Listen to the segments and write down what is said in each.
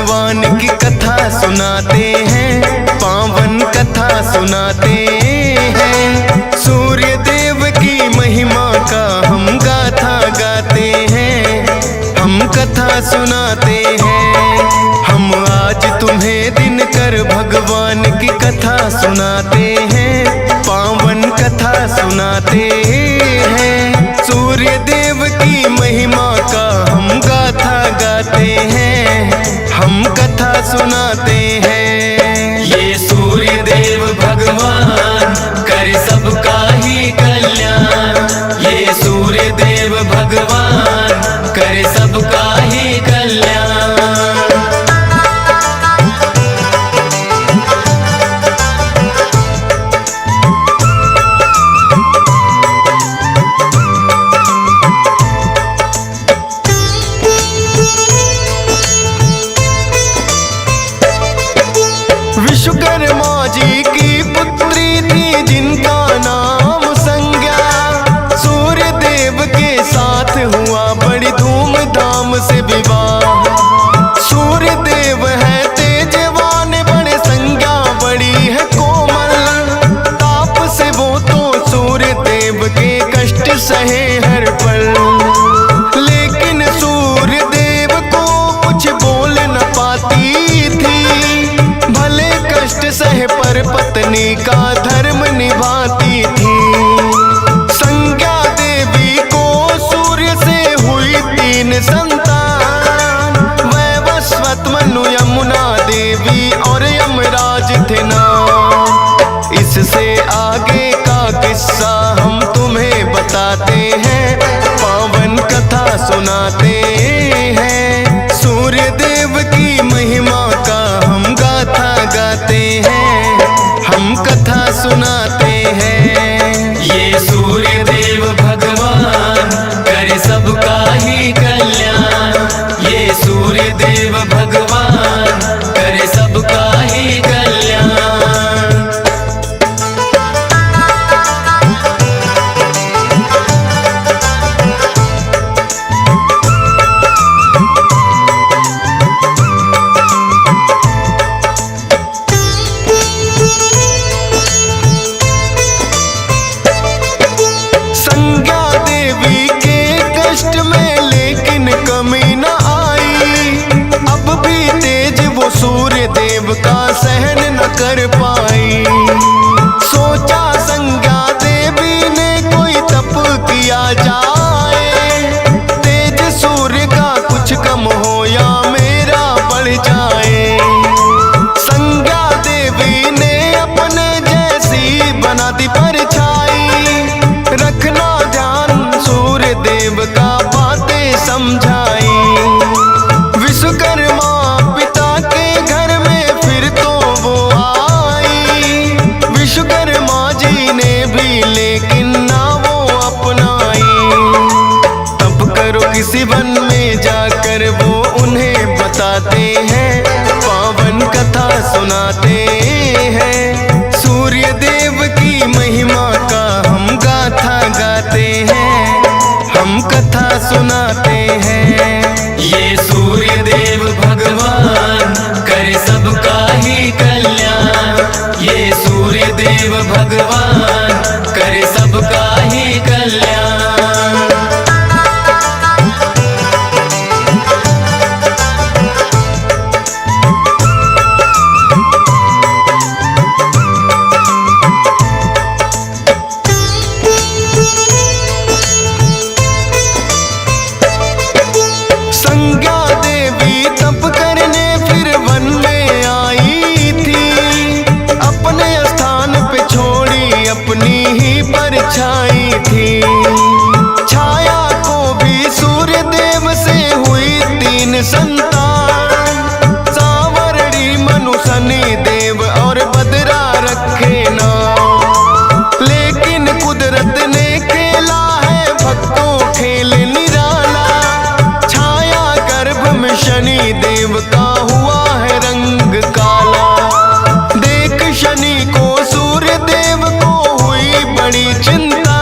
भगवान की कथा सुनाते हैं, पावन कथा सुनाते हैं। सूर्य देव की महिमा का हम गाथा गाते हैं, हम कथा सुनाते हैं। हम आज तुम्हें दिनकर भगवान की कथा सुनाते हैं, पावन कथा सुनाते हैं। सूर्य देव की महिमा का हम गाथा गाते हैं, हम कथा सुनाते हैं। ये सूर्य देव भगवान करे सबका ही कल्याण, ये सूर्य देव भगवान करे सबका ही कल्याण। विश्वकर्मा जी की पुत्री थी जिनका नाम संज्ञा, सूर्य देव के साथ हुआ बड़ी धूमधाम से विवाह। सूर्य देव है तेजवान बड़े, संज्ञा बड़ी है कोमल। ताप से वो तो सूर्य देव के कष्ट सहे हर पल, लेकिन सूर्य देव को कुछ बोल न पाती थी। भले कष्ट सहे पर पत्नी का धर्म निभाती थी। संज्ञा देवी को सूर्य से हुई 3 संतान, वैवस्वत, मनु, यमुना देवी और यमराज थे नाम। इससे आगे का किस्सा हम तुम्हें बताते हैं, पावन कथा सुनाते हैं। सूर्य देव की महिमा का हम गाथा गाते हैं, हम कथा सुनाते हैं। ये सूर्य देव भगवान करे सबका ही कल्याण, ये सूर्य देव भगवान करे सबका ही कल्याण। संज्ञा देवी के कष्ट में लेकिन कमी न आई। अब भी तेज वो सूर्य देव का सहन न कर पाई। सोचा संज्ञा देवी ने कोई तप किया जाए, तेज सूर्य का कुछ कम हो या मेरा बढ़ जाए। संज्ञा देवी ने अपने जैसी बना दी परछाई, रखना ध्यान सूर्य देव का बातें समझाई। विश्वकर्मा पिता के घर में फिर तो वो आई, विश्वकर्मा जी ने भी लेकिन ना वो अपनाई। तब करो किसी वन में जाकर वो उन्हें बताते हैं, पावन कथा सुनाते हैं। सूर्य देव की महिमा का हम गाथा गाते हैं, हम कथा सुनाते हैं। ये सूर्य देव भगवान करे सबका ही कल्याण, ये सूर्य देव भगवान करे सबका ही कल्याण। संज्ञा देवी तप करने फिर वन में आई थी। अपने स्थान पे छोड़ी अपनी ही परछाई थी। छाया को भी सूर्य देव से हुई 3 संतान, सांवरणी, मनु, शनि देव और बदरा रखे नाम। लेकिन कुदरत ने खेला है भक्तों खेल निराला। छाया गर्भ में शनि देव का हुआ है रंग काला। देख शनि को सूर्य देव को हुई बड़ी चिंता,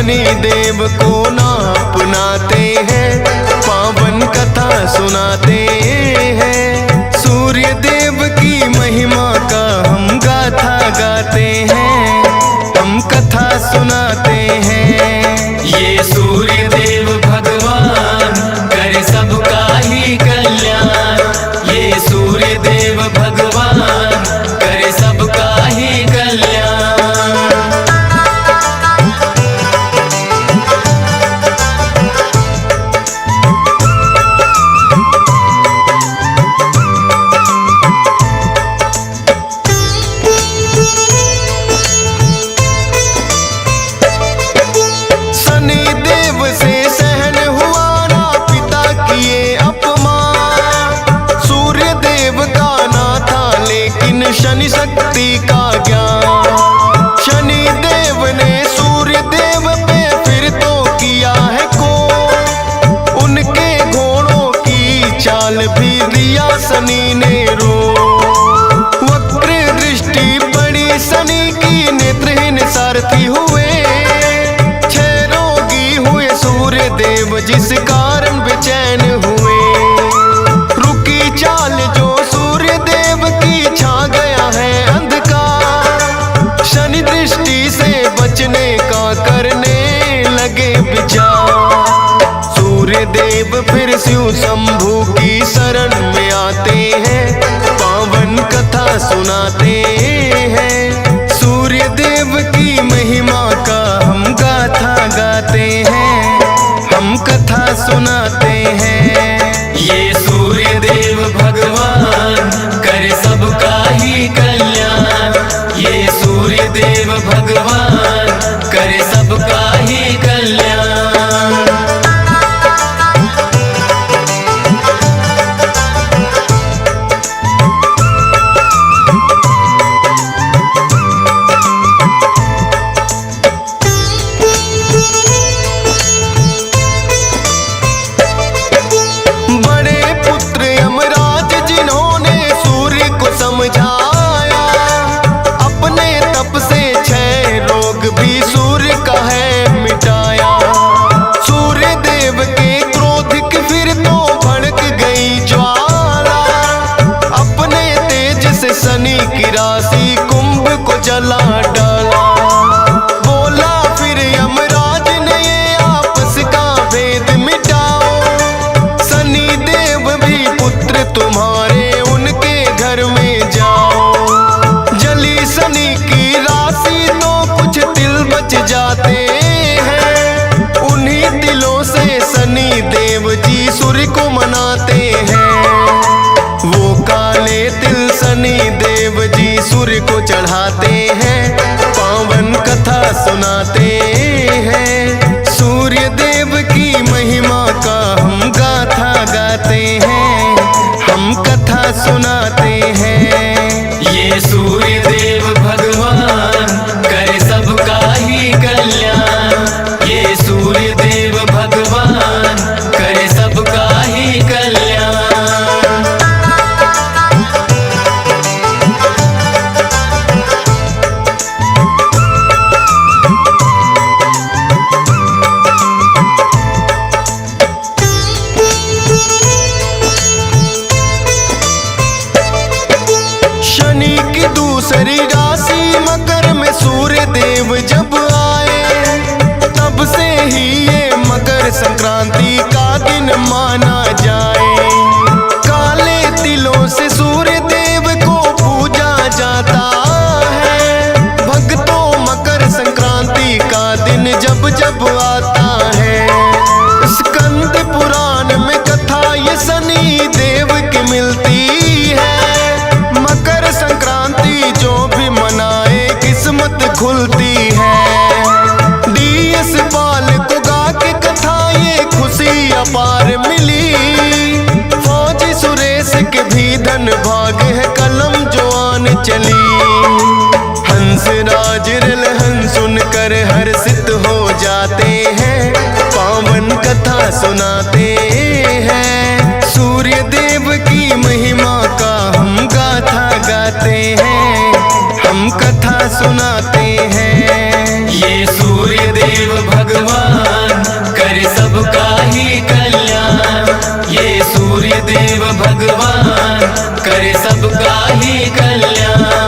शनि देव को ना अपनाते हैं, पावन कथा सुनाते हैं। सूर्य देव की महिमा का हम गाथा गाते हैं, हम कथा सुनाते हैं। ये सूर्य देव भगवान करे सबका ही कल्याण, ये सूर्य देव भगवान करे सबका ही कल्याण। शनि देव से सहन हुआ ना पिता किए अपमान, सूर्य देव का ना था लेकिन शनि शक्ति का ज्ञान। शनि देव ने सूर्य देव पे फिर तो किया है को, उनके घोड़ों की चाल भी दिया शनि ने रो। वक्र दृष्टि पड़ी शनि की, नेत्रहीन सारथी हुए, सूर्य देव जिस कारण बेचैन हुए। रुकी चाल जो सूर्य देव की, छा गया है अंधकार, शनि दृष्टि से बचने का करने लगे विचार। सूर्य देव फिर शिव शंभू की शरण में आते हैं, पावन कथा सुनाते हैं। सूर्य देव की महिमा का हम गाथा गाते हैं, हम कथा सुनाते हैं। ये सूर्य देव भगवान करे सबका ही कल्याण, ये सूर्य देव भगवान करे सबका ही कल्याण। समझाया अपने तप से 6 रोग भी सूर्य का है मिटाया। सूर्य देव के क्रोध की फिर तो भड़क गई ज्वाला, अपने तेज से शनि की राशि कुंभ को जला डाला। बोला फिर यमराज ने ये आपस का भेद मिटाओ, शनि देव भी पुत्र तुम्हारे उनके घर में जाओ। जली शनि की राशि तो कुछ तिल बच जाते हैं, उन्हीं तिलों से शनि देव जी सूर्य को मनाते हैं। वो काले तिल शनि देव जी सूर्य को चढ़ाते हैं, पावन कथा सुनाते हैं। सूर्य देव की महिमा का हम गाथा गाते हैं, हम कथा सुनाते हैं। ये सूर्य देव भगवान करे सबका ही कल्याण, ये सूर्य देव भगवान करे सबका ही कल्याण। शनि की दूसरी राशि मकर में सूर्य देव जब आए, तब से ही ये मकर संक्रांति का दिन माना जाए। काले तिलों से सूर्य देव को पूजा जाता है, भक्तों मकर संक्रांति का दिन जब जब आता है। स्कंद पुराण में कथा ये शनि देव की मिलती है, मकर संक्रांति जो भी मनाए किस्मत खुलती है। DS पाल को गा के कथा ये खुशी अपार मिली, फौजी सुरेश के भी धन भाग है कलम जो आन चली। हंस राज रलहन सुनकर हर्षित हो जाते हैं, पावन कथा सुनाते हैं। सूर्य देव की महिमा का हम गाथा गाते हैं, हम कथा सुनाते हैं। ये सूर्य देव भगवान देव भगवान करे सबका ही कल्याण।